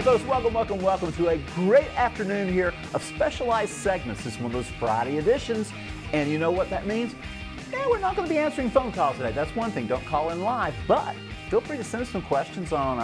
folks, welcome to a great afternoon here of specialized segments. This is one of those Friday editions, and you know what that means? Yeah, we're not going to be answering phone calls today. That's one thing. Don't call in live, but feel free to send us some questions on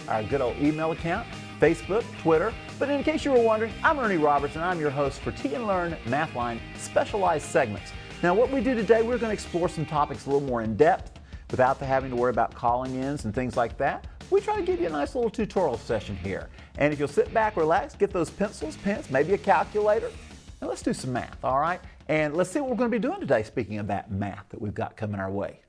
our good old email account, Facebook, Twitter. But in case you were wondering, I'm Ernie Roberts, and I'm your host for TNLearn Mathline specialized segments. Now, what we do today, we're going to explore some topics a little more in depth without having to worry about calling ins and things like that. We try to give you a nice little tutorial session here. And if you'll sit back, relax, get those pencils, pens, maybe a calculator, and let's do some math, all right? And let's see what we're going to be doing today, speaking of that math that we've got coming our way.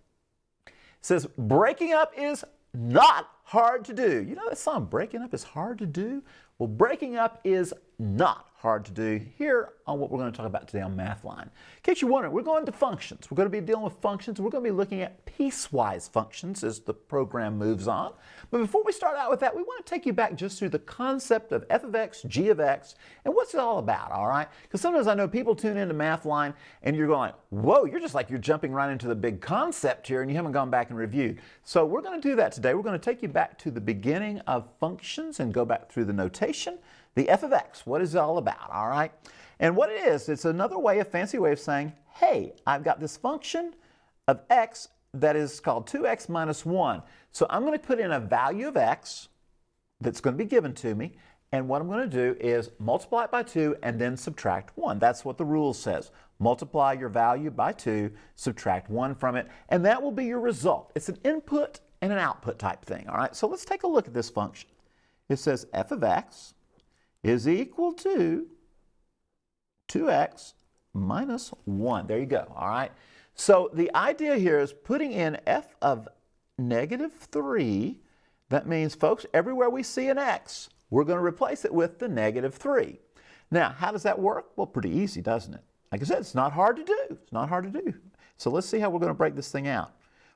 It says, breaking up is not hard to do. You know that song, breaking up is hard to do? Well, breaking up is not hard to do here on what we're going to talk about today on Mathline. In case you're wondering, we're going to functions. We're going to be dealing with functions. We're going to be looking at piecewise functions as the program moves on. But before we start out with that, we want to take you back just through the concept of f of x, g of x, and what's it all about, all right? Because sometimes I know people tune into Mathline and you're going, whoa, you're just like you're jumping right into the big concept here and you haven't gone back and reviewed. So we're going to do that today. We're going to take you back to the beginning of functions and go back through the notation. The f of x, what is it all about, all right? And what it is, it's another way, a fancy way of saying, hey, I've got this function of x that is called 2x minus 1. So I'm going to put in a value of x that's going to be given to me, and what I'm going to do is multiply it by 2 and then subtract 1. That's what the rule says. Multiply your value by 2, subtract 1 from it, and that will be your result. It's an input and an output type thing, all right? So let's take a look at this function. It says f of x is equal to 2x minus 1. There you go, all right? So the idea here is putting in f of negative 3. That means, folks, everywhere we see an x, we're going to replace it with the negative 3. Now, how does that work? Well, pretty easy, doesn't it? Like I said, it's not hard to do. It's not hard to do. So let's see how we're going to break this thing out.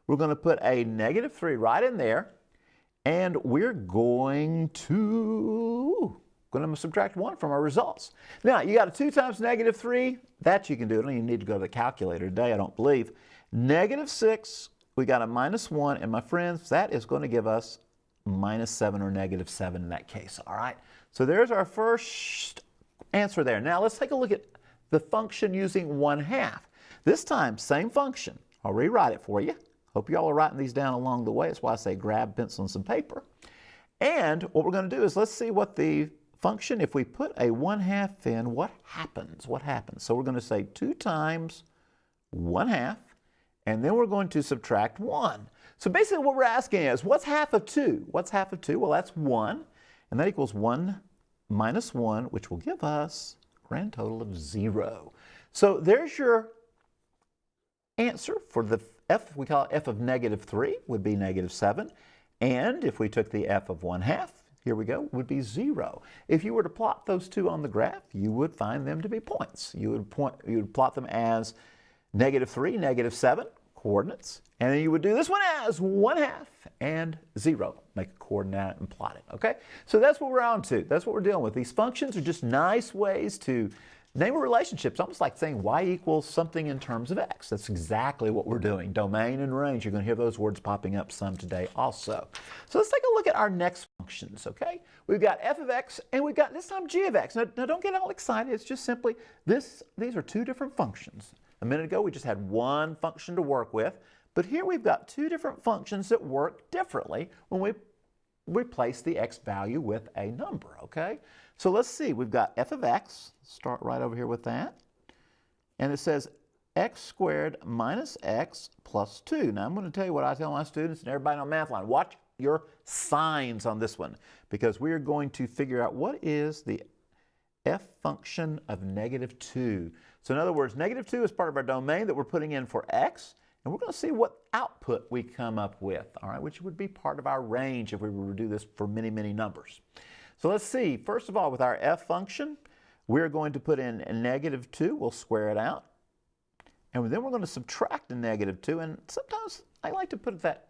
We're going to put a negative 3 right in there, and we're going to subtract 1 from our results. Now, you got a 2 times negative 3. That you can do. I don't even need to go to the calculator today, I don't believe. Negative 6, we got a minus 1, and my friends, that is going to give us minus 7 or negative 7 in that case, all right? So there's our first answer there. Now, let's take a look at the function using 1/2. This time, same function. I'll rewrite it for you. Hope you all are writing these down along the way. That's why I say grab pencil and some paper. And what we're going to do is let's see what the function, if we put a 1/2 in, what happens? What happens? So we're going to say 2 times 1/2, and then we're going to subtract 1. So basically what we're asking is, what's half of 2? What's half of 2? Well, that's 1, and that equals 1 minus 1, which will give us a grand total of 0. So there's your answer for the f. We call it f of negative 3, would be negative 7. And if we took the f of 1/2, here we go, would be 0. If you were to plot those two on the graph, you would find them to be points. You would plot them as negative 3, negative 7, coordinates, and then you would do this one as 1/2 and 0. Make a coordinate and plot it, okay? So that's what we're on to. That's what we're dealing with. These functions are just nice ways to name a relationship. It's almost like saying y equals something in terms of x. That's exactly what we're doing. Domain and range, you're going to hear those words popping up some today also. So let's take a look at our next functions, okay? We've got f of x, and we've got this time g of x. Now don't get all excited. It's just simply these are two different functions. A minute ago, we just had one function to work with, but here we've got two different functions that work differently when we replace the x value with a number, okay? So let's see, we've got f of x, start right over here with that, and it says x squared minus x plus 2. Now I'm going to tell you what I tell my students and everybody on Mathline. Watch your signs on this one, because we are going to figure out what is the f function of negative 2. So in other words, negative 2 is part of our domain that we're putting in for x, and we're going to see what output we come up with, all right, which would be part of our range if we were to do this for many, many numbers. So let's see, first of all, with our f function, we're going to put in a negative 2, we'll square it out, and then we're going to subtract the negative 2, and sometimes I like to put that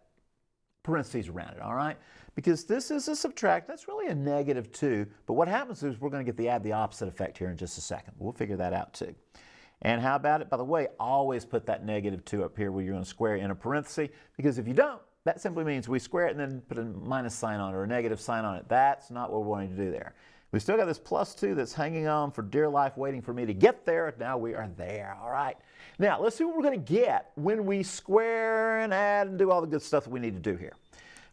parentheses around it, all right? Because this is a subtract, that's really a negative 2, but what happens is we're going to get the opposite effect here in just a second. We'll figure that out too. And how about it? By the way, always put that negative 2 up here where you're going to square in a parenthesis, because if you don't, that simply means we square it and then put a minus sign on it or a negative sign on it. That's not what we're wanting to do there. We still got this plus 2 that's hanging on for dear life, waiting for me to get there. Now we are there, all right? Now, let's see what we're going to get when we square and add and do all the good stuff that we need to do here.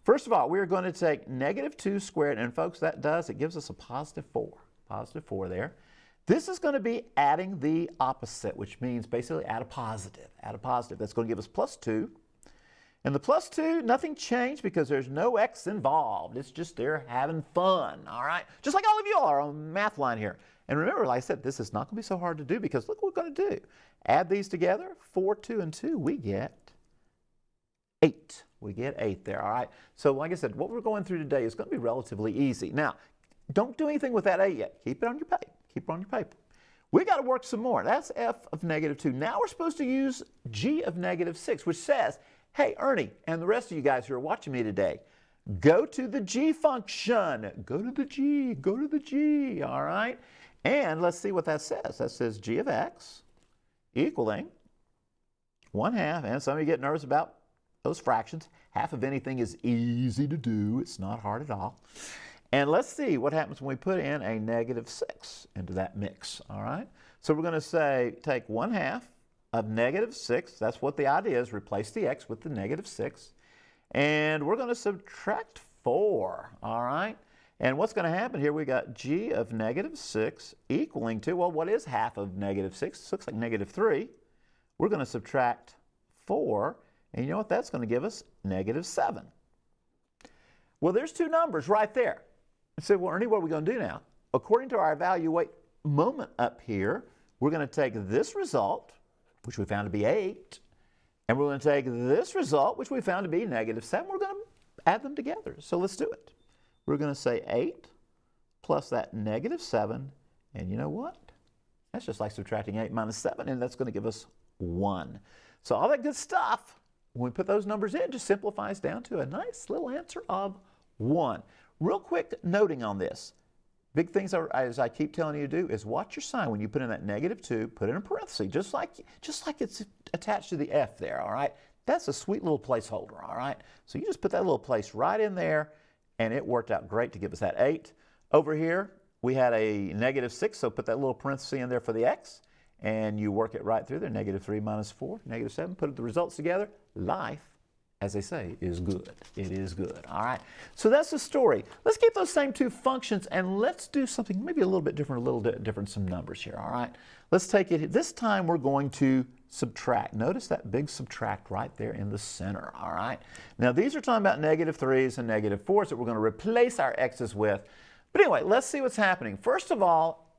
First of all, we're going to take negative 2 squared, and folks, it gives us a positive 4. Positive 4 there. This is going to be adding the opposite, which means basically add a positive. Add a positive. That's going to give us plus 2. And the plus 2, nothing changed because there's no x involved. It's just they're having fun, all right? Just like all of you all are on Mathline here. And remember, like I said, this is not going to be so hard to do because look what we're going to do. Add these together, 4, 2, and 2, we get 8. We get 8 there, all right? So like I said, what we're going through today is going to be relatively easy. Now, don't do anything with that 8 yet. Keep it on your paper. Keep it on your paper. We got to work some more. That's f of negative 2. Now we're supposed to use g of negative 6, which says, hey, Ernie, and the rest of you guys who are watching me today, go to the g function. Go to the g, all right? And let's see what that says. That says g of x equaling 1/2, and some of you get nervous about those fractions. Half of anything is easy to do. It's not hard at all. And let's see what happens when we put in a negative 6 into that mix, all right? So we're going to say take 1/2 of negative 6. That's what the idea is. Replace the x with the negative 6. And we're going to subtract 4, all right? And what's going to happen here, we got g of negative 6 equaling to, well, what is half of negative 6? This looks like negative 3. We're going to subtract 4. And you know what? That's going to give us negative 7. Well, there's two numbers right there. You say, well, Ernie, what are we going to do now? According to our evaluate moment up here, we're going to take this result, which we found to be 8, and we're going to take this result, which we found to be negative 7. We're going to add them together. So let's do it. We're going to say 8 plus that negative 7, and you know what? That's just like subtracting 8 minus 7, and that's going to give us 1. So all that good stuff, when we put those numbers in, just simplifies down to a nice little answer of 1. Real quick noting on this. Big things, as I keep telling you to do, is watch your sign. When you put in that negative 2, put it in a parenthesis, just like it's attached to the F there, all right? That's a sweet little placeholder, all right? So you just put that little place right in there, and it worked out great to give us that 8. Over here, we had a negative 6, so put that little parenthesis in there for the x, and you work it right through there. Negative 3 minus 4, negative 7. Put the results together. Life, as they say, is good. It is good. All right. So that's the story. Let's keep those same two functions and let's do something maybe a little bit different, some numbers here. All right. Let's take it. This time we're going to subtract. Notice that big subtract right there in the center. All right. Now these are talking about negative 3s and negative 4s that we're going to replace our x's with. But anyway, let's see what's happening. First of all,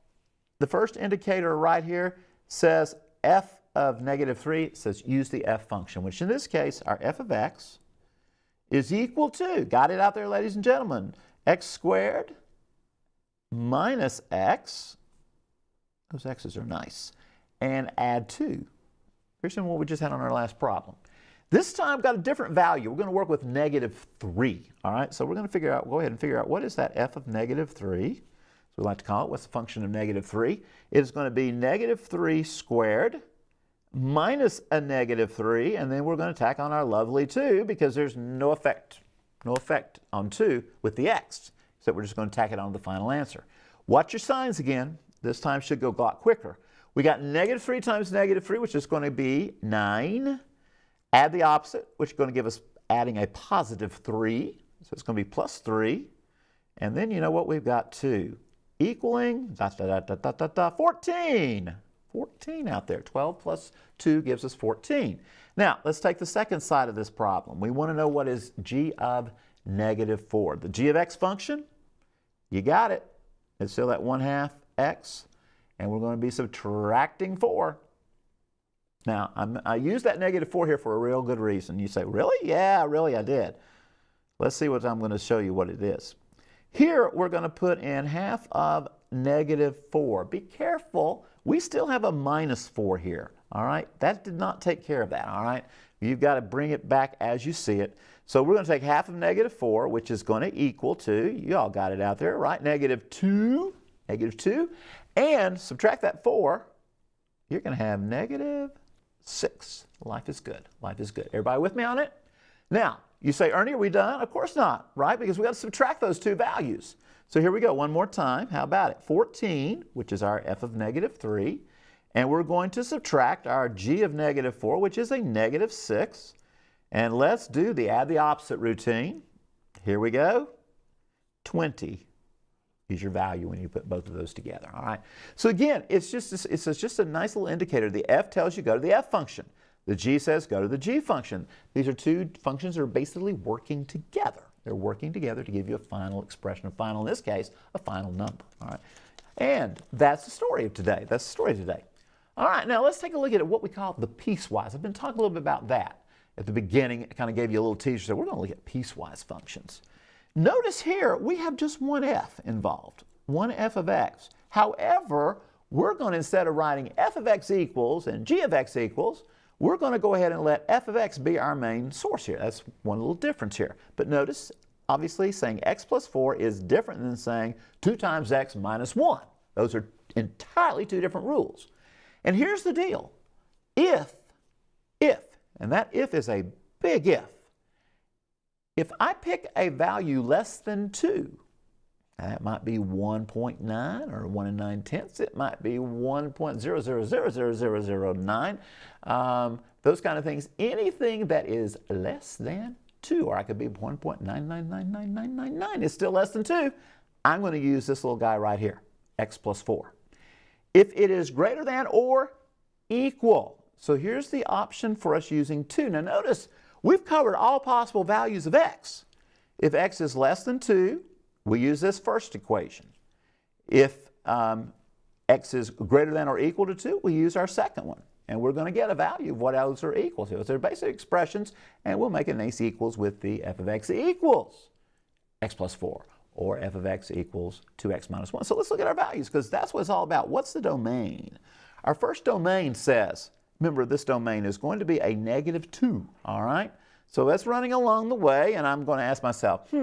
the first indicator right here says f of negative 3, says use the f function, which in this case, our f of x is equal to, got it out there, ladies and gentlemen, x squared minus x, those x's are nice, and add 2. Here's what we just had on our last problem. This time, got a different value. We're going to work with negative 3, all right? So we're going to go ahead and figure out what is that f of negative 3. So we like to call it, what's the function of negative 3? It is going to be negative 3 squared minus a negative 3, and then we're going to tack on our lovely 2 because there's no effect on 2 with the x. So we're just going to tack it on to the final answer. Watch your signs again. This time should go a lot quicker. We got negative 3 times negative 3, which is going to be 9. Add the opposite, which is going to give us adding a positive 3. So it's going to be plus 3. And then you know what? We've got 2 equaling 14. 14 out there. 12 plus 2 gives us 14. Now, let's take the second side of this problem. We want to know what is g of negative 4. The g of x function, you got it. It's still at 1/2 x, and we're going to be subtracting 4. Now, I use that negative 4 here for a real good reason. You say, really? Yeah, really, I did. Let's see what I'm going to show you what it is. Here, we're going to put in half of negative 4. Be careful. We still have a minus 4 here, all right? That did not take care of that, all right? You've got to bring it back as you see it. So we're going to take half of negative 4, which is going to equal to, you all got it out there, right? Negative 2, and subtract that 4, you're going to have negative 6. Life is good. Life is good. Everybody with me on it? Now, You say, Ernie, are we done? Of course not, right? Because we got to subtract those two values. So here we go, one more time. How about it? 14, which is our f of negative 3, and we're going to subtract our g of negative 4, which is a negative 6. And let's do the add the opposite routine. Here we go. 20 is your value when you put both of those together, all right? So again, it's just a nice little indicator. The f tells you go to the f function. The g says go to the g function. These are two functions that are basically working together. They're working together to give you a final expression, a final, in this case, a final number, all right? And that's the story of today. That's the story of today. All right, now let's take a look at what we call the piecewise. I've been talking a little bit about that. At the beginning, it kind of gave you a little teaser. So we're going to look at piecewise functions. Notice here, we have just one f involved, one f of x. However, we're going to, instead of writing f of x equals and g of x equals, we're going to go ahead and let f of x be our main source here. That's one little difference here. But notice, obviously, saying x plus 4 is different than saying 2 times x minus 1. Those are entirely two different rules. And here's the deal. If, and that if is a big if I pick a value less than 2, that might be 1.9 or 1 9/10. It might be 1.0000009. Those kind of things. Anything that is less than 2, or I could be 1.9999999 is still less than 2. I'm going to use this little guy right here, x plus 4. If it is greater than or equal. So here's the option for us using 2. Now notice, we've covered all possible values of x. If x is less than 2, we use this first equation. If x is greater than or equal to 2, we use our second one. And we're going to get a value of what those are equal to. So they're basic expressions, and we'll make a nice equals with the f of x equals x plus 4, or f of x equals 2x minus 1. So let's look at our values, because that's what it's all about. What's the domain? Our first domain says, remember, this domain is going to be a negative 2, all right? So that's running along the way, and I'm going to ask myself,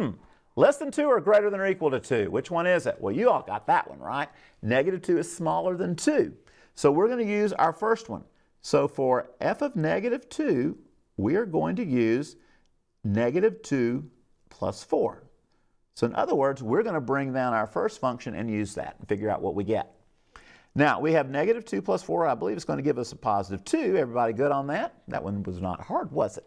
less than 2 or greater than or equal to 2? Which one is it? Well, you all got that one, right? Negative 2 is smaller than 2. So we're going to use our first one. So for f of negative 2, we are going to use negative 2 plus 4. So in other words, we're going to bring down our first function and use that and figure out what we get. Now, we have negative 2 plus 4. I believe it's going to give us a positive 2. Everybody good on that? That one was not hard, was it?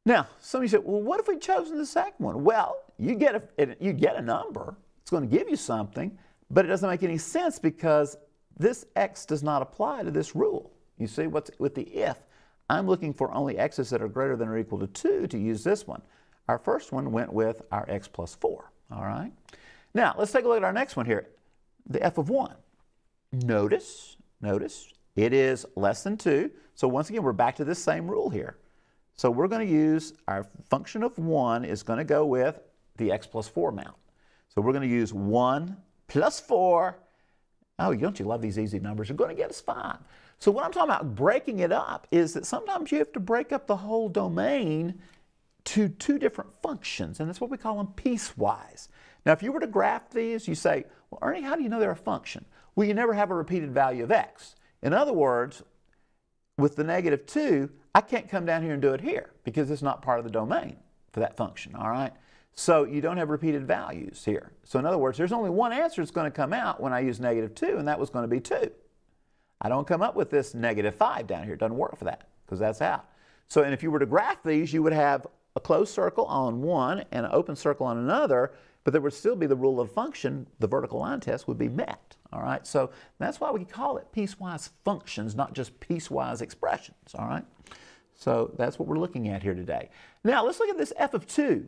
Now, some of you said, well, what if we'd chosen the second one? Well, you get a number. It's going to give you something, but it doesn't make any sense because this x does not apply to this rule. You see, what's with the if, I'm looking for only x's that are greater than or equal to 2 to use this one. Our first one went with our x plus 4, all right? Now, let's take a look at our next one here, the f of 1. Notice, it is less than 2. So once again, we're back to this same rule here. So we're going to use our function of 1 is going to go with the x plus 4 amount. So we're going to use 1 plus 4. Oh, don't you love these easy numbers? You're going to get us 5. So what I'm talking about breaking it up is that sometimes you have to break up the whole domain to two different functions, and that's what we call them piecewise. Now, if you were to graph these, you say, well, Ernie, how do you know they're a function? Well, you never have a repeated value of x. In other words, with the negative 2, I can't come down here and do it here because it's not part of the domain for that function, all right? So you don't have repeated values here. So in other words, there's only one answer that's going to come out when I use negative 2, and that was going to be 2. I don't come up with this negative 5 down here. It doesn't work for that because that's out. So, and if you were to graph these, you would have a closed circle on one and an open circle on another, but there would still be the rule of function. The vertical line test would be met. All right, so that's why we call it piecewise functions, not just piecewise expressions. All right, so that's what we're looking at here today. Now let's look at this f of 2.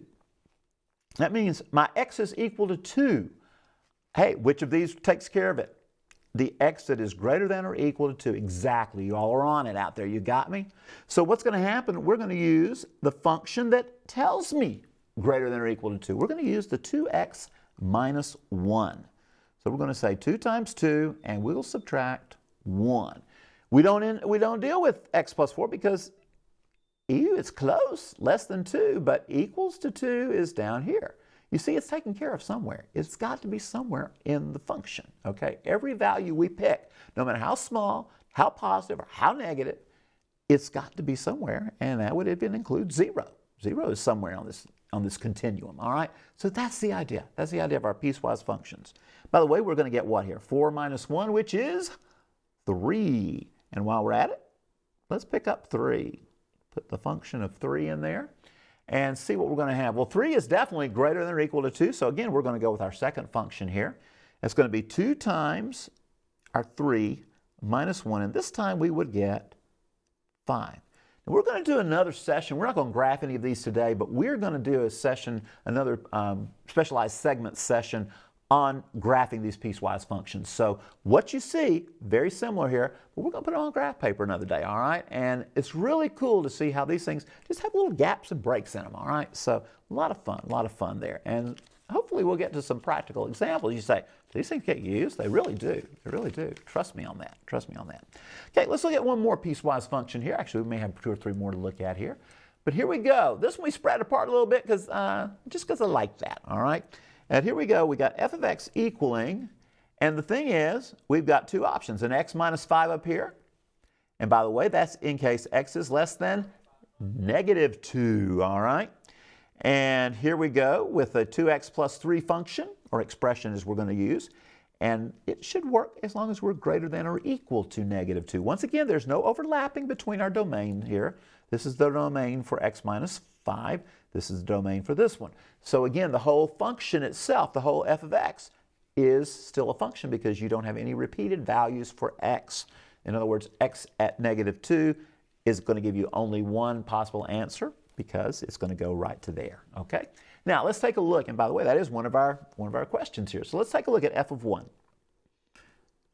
That means my x is equal to 2. Hey, which of these takes care of it? The x that is greater than or equal to 2. Exactly. You all are on it out there. You got me? So what's going to happen? We're going to use the function that tells me greater than or equal to 2. We're going to use the 2x minus 1. So we're going to say 2 times 2, and we'll subtract 1. We don't deal with x plus 4 because it's close, less than 2, but equals to 2 is down here. You see, it's taken care of somewhere. It's got to be somewhere in the function, okay? Every value we pick, no matter how small, how positive, or how negative, it's got to be somewhere, and that would even include 0, 0 is somewhere on this continuum, all right? So that's the idea. That's the idea of our piecewise functions. By the way, we're going to get what here? 4 minus 1, which is 3. And while we're at it, let's pick up 3. Put the function of 3 in there and see what we're going to have. Well, 3 is definitely greater than or equal to 2. So again, we're going to go with our second function here. It's going to be 2 times our 3 minus 1. And this time we would get 5. And we're going to do another session. We're not going to graph any of these today, but we're going to do a session, another specialized segment session on graphing these piecewise functions. So what you see, very similar here, but we're going to put it on graph paper another day, all right? And it's really cool to see how these things just have little gaps and breaks in them, all right? So a lot of fun there. And hopefully we'll get to some practical examples. You say, do these things get used? They really do. They really do. Trust me on that. Trust me on that. Okay, let's look at one more piecewise function here. Actually, we may have 2 or 3 more to look at here. But here we go. This one we spread apart a little bit just because I like that, all right? And here we go. We got f of x equaling, and the thing is, we've got 2 options, an x minus 5 up here. And by the way, that's in case x is less than negative 2, all right? And here we go with a 2x plus 3 function, or expression as we're going to use. And it should work as long as we're greater than or equal to negative 2. Once again, there's no overlapping between our domain here. This is the domain for x minus 5. This is the domain for this one. So again, the whole function itself, the whole f of x, is still a function because you don't have any repeated values for x. In other words, x at negative 2 is going to give you only one possible answer because it's going to go right to there, okay? Now, let's take a look. And by the way, that is one of our questions here. So let's take a look at f of 1,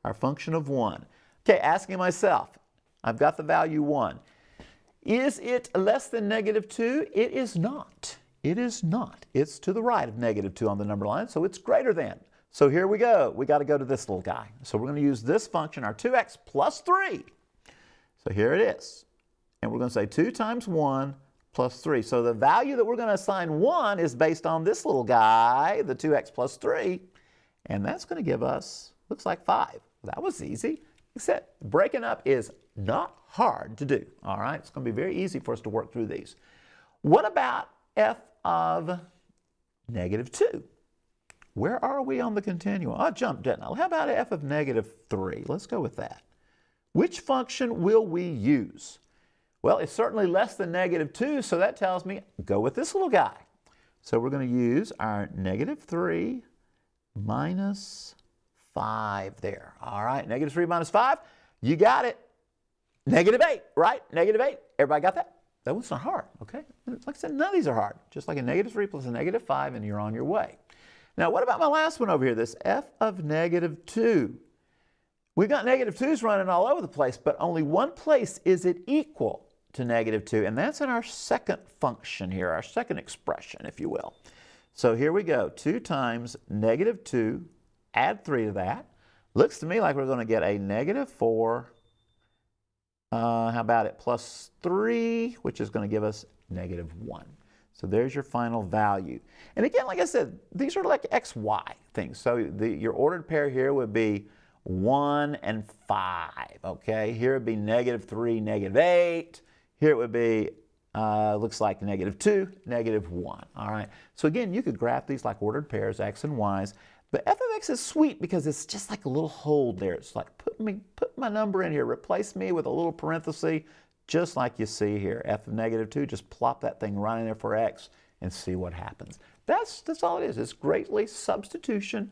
our function of 1. Okay, asking myself, I've got the value 1. Is it less than negative 2? It is not. It is not. It's to the right of negative 2 on the number line, so it's greater than. So here we go. We got to go to this little guy. So we're going to use this function, our 2x plus 3. So here it is. And we're going to say 2 times 1 plus 3. So the value that we're going to assign 1 is based on this little guy, the 2x plus 3. And that's going to give us, looks like 5. That was easy. Except breaking up is not hard to do, all right? It's going to be very easy for us to work through these. What about f of negative 2? Where are we on the continuum? I jumped, didn't I? How about f of negative 3? Let's go with that. Which function will we use? Well, it's certainly less than negative 2, so that tells me go with this little guy. So we're going to use our negative 3 minus 5 there. All right, negative 3 minus 5, you got it. Negative 8, right? Negative 8. Everybody got that? That one's not hard, okay? Like I said, none of these are hard. Just like a negative 3 plus a negative 5, and you're on your way. Now, what about my last one over here, this f of negative 2? We've got negative 2's running all over the place, but only one place is it equal to negative 2, and that's in our second function here, our second expression, if you will. So here we go. 2 times negative 2, add 3 to that. Looks to me like we're going to get a negative 4. How about it? Plus 3, which is going to give us negative 1. So there's your final value. And again, like I said, these are like x, y things. So your ordered pair here would be 1 and 5, okay? Here would be negative 3, negative 8. Here it would be, looks like negative 2, negative 1, all right? So again, you could graph these like ordered pairs, x and y's. But f of x is sweet because it's just like a little hold there. It's like put my number in here, replace me with a little parenthesis, just like you see here. F of negative 2, just plop that thing right in there for x and see what happens. That's all it is. It's greatly substitution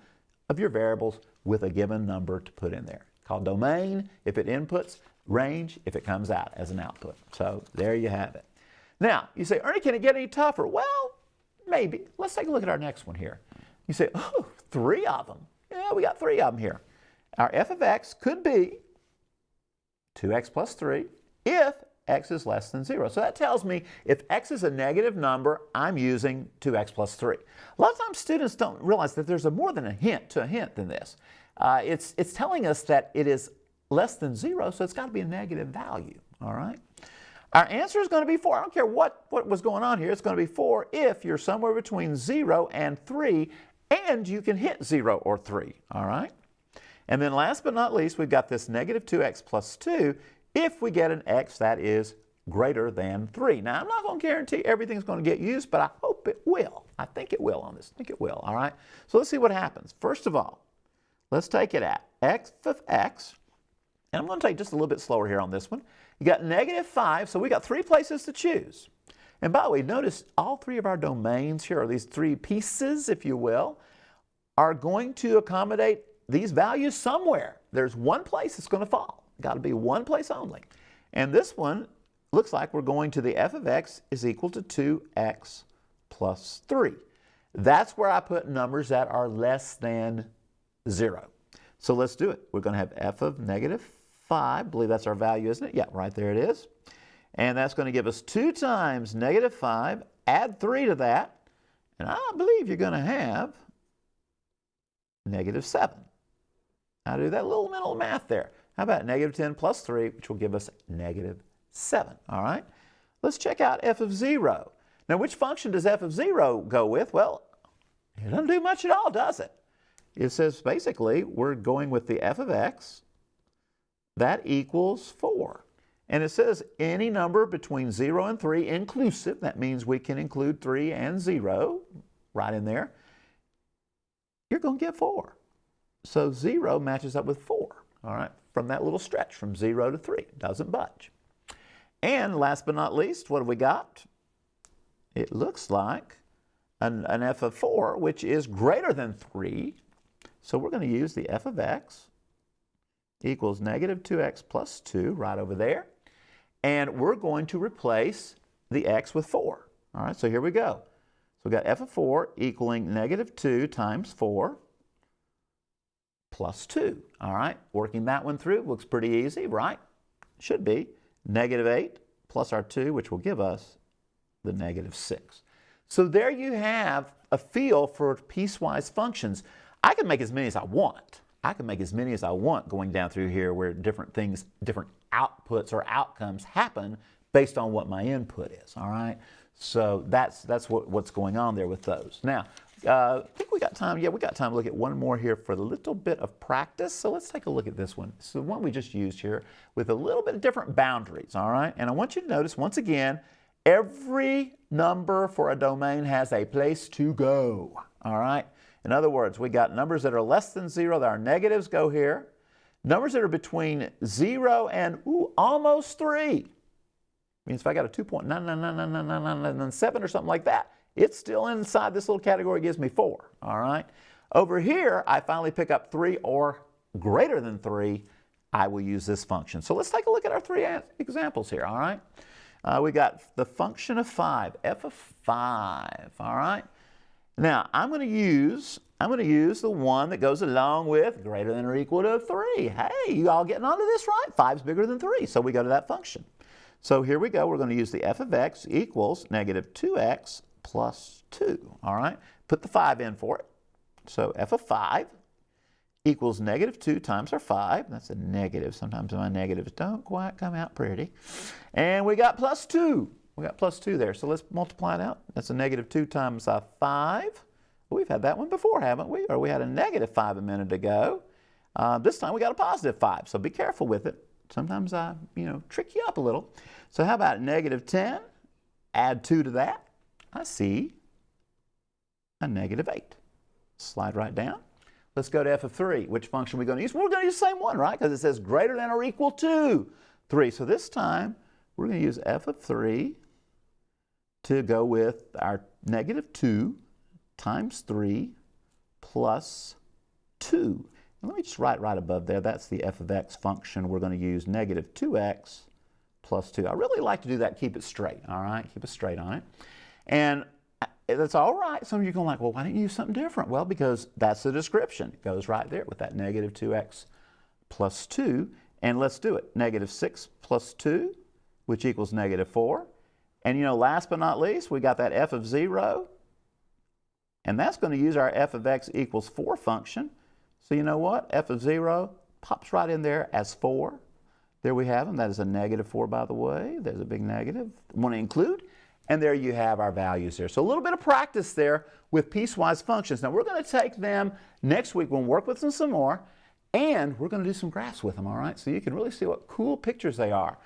of your variables with a given number to put in there. Called domain if it inputs, range if it comes out as an output. So there you have it. Now, you say, Ernie, can it get any tougher? Well, maybe. Let's take a look at our next one here. You say, oh, 3 of them. Yeah, we got 3 of them here. Our f of x could be 2x plus 3 if x is less than 0. So that tells me if x is a negative number, I'm using 2x plus 3. A lot of times students don't realize that there's more than a hint than this. It's telling us that it is less than 0, so it's got to be a negative value, all right? Our answer is going to be 4. I don't care what was going on here. It's going to be 4 if you're somewhere between 0 and 3, and you can hit 0 or 3, all right? And then last but not least, we've got this negative 2x plus 2 if we get an x that is greater than 3. Now, I'm not going to guarantee everything's going to get used, but I hope it will. I think it will on this. I think it will, all right? So let's see what happens. First of all, let's take it at f of x, and I'm going to take just a little bit slower here on this one. You got -5, so we got 3 places to choose. And by the way, notice all 3 of our domains here, or these 3 pieces, if you will, are going to accommodate these values somewhere. There's one place it's going to fall. Got to be one place only. And this one looks like we're going to the f of x is equal to 2x plus 3. That's where I put numbers that are less than 0. So let's do it. We're going to have f of -5. I believe that's our value, isn't it? Yeah, right there it is. And that's going to give us 2 times -5. Add 3 to that. And I believe you're going to have -7. I'll do that little mental math there. How about -10 plus 3, which will give us -7. All right? Let's check out f of 0. Now, which function does f of 0 go with? Well, it doesn't do much at all, does it? It says basically we're going with the f of x. That equals 4. And it says any number between 0 and 3 inclusive. That means we can include 3 and 0 right in there. You're going to get 4. So 0 matches up with 4, all right, from that little stretch from 0 to 3. Doesn't budge. And last but not least, what have we got? It looks like an f of 4, which is greater than 3. So we're going to use the f of x equals -2x plus 2 right over there. And we're going to replace the x with 4. All right, so here we go. So we've got f of 4 equaling -2 times 4 plus 2. All right, working that one through looks pretty easy, right? Should be. -8 plus our 2, which will give us the -6. So there you have a feel for piecewise functions. I can make as many as I want. I can make as many as I want going down through here where different things, different outputs or outcomes happen based on what my input is, all right? So that's what's going on there with those. Now, I think we got time. Yeah, we got time to look at one more here for a little bit of practice. So let's take a look at this one. It's the one we just used here with a little bit of different boundaries, all right? And I want you to notice, once again, every number for a domain has a place to go, all right? In other words, we got numbers that are less than 0, that are negatives, go here. Numbers that are between 0 and almost 3. Means if I got a 2.9999997 or something like that, it's still inside this little category, gives me 4, all right? Over here, I finally pick up 3 or greater than 3, I will use this function. So let's take a look at our 3 examples here, all right? We got the function of 5, f of 5, all right? Now, I'm going to use the one that goes along with greater than or equal to 3. Hey, you all getting onto this right? 5's bigger than 3, so we go to that function. So here we go. We're going to use the f of x equals -2x plus 2, all right? Put the 5 in for it. So f of 5 equals -2 times our 5. That's a negative. Sometimes my negatives don't quite come out pretty. And we got plus 2. We got plus 2 there. So let's multiply it out. That's a -2 times 5. We've had that one before, haven't we? Or we had a -5 a minute ago. This time we got a +5. So be careful with it. Sometimes I, trick you up a little. So how about -10? Add 2 to that. I see a -8. Slide right down. Let's go to f of 3. Which function are we going to use? Well, we're going to use the same one, right? Because it says greater than or equal to 3. So this time we're going to use f of 3 to go with our -2 times 3 plus 2. And let me just write right above there, that's the f of x function. We're going to use -2x plus 2. I really like to do that, keep it straight, all right? Keep it straight on it. And that's all right. Some of you are going like, well, why didn't you use something different? Well, because that's the description. It goes right there with that -2x plus 2. And let's do it. -6 plus 2, which equals -4. And last but not least, we got that f of 0. And that's going to use our f of x equals 4 function. So you know what? F of 0 pops right in there as 4. There we have them. That is a -4, by the way. There's a big negative. Want to include? And there you have our values there. So a little bit of practice there with piecewise functions. Now we're going to take them next week. We'll work with them some more. And we're going to do some graphs with them, all right? So you can really see what cool pictures they are.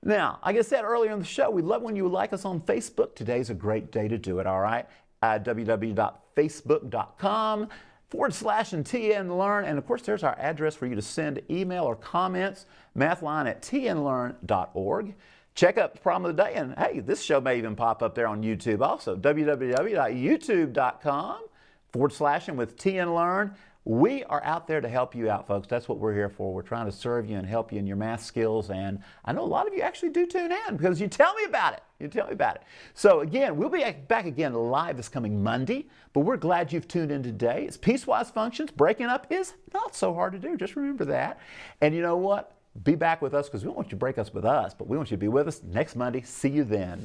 Now, like I said earlier in the show, we love when you like us on Facebook. Today's a great day to do it, all right? www.facebook.com/TNLearn. And of course, there's our address for you to send email or comments, mathline@tnlearn.org. Check out the problem of the day, and hey, this show may even pop up there on YouTube also, www.youtube.com/and-with-TNLearn. We are out there to help you out, folks. That's what we're here for. We're trying to serve you and help you in your math skills, and I know a lot of you actually do tune in because you tell me about it. You tell me about it. So again, we'll be back again live this coming Monday, but we're glad you've tuned in today. It's Piecewise Functions. Breaking up is not so hard to do. Just remember that. And you know what? Be back with us because we don't want you to break us with us, but we want you to be with us next Monday. See you then.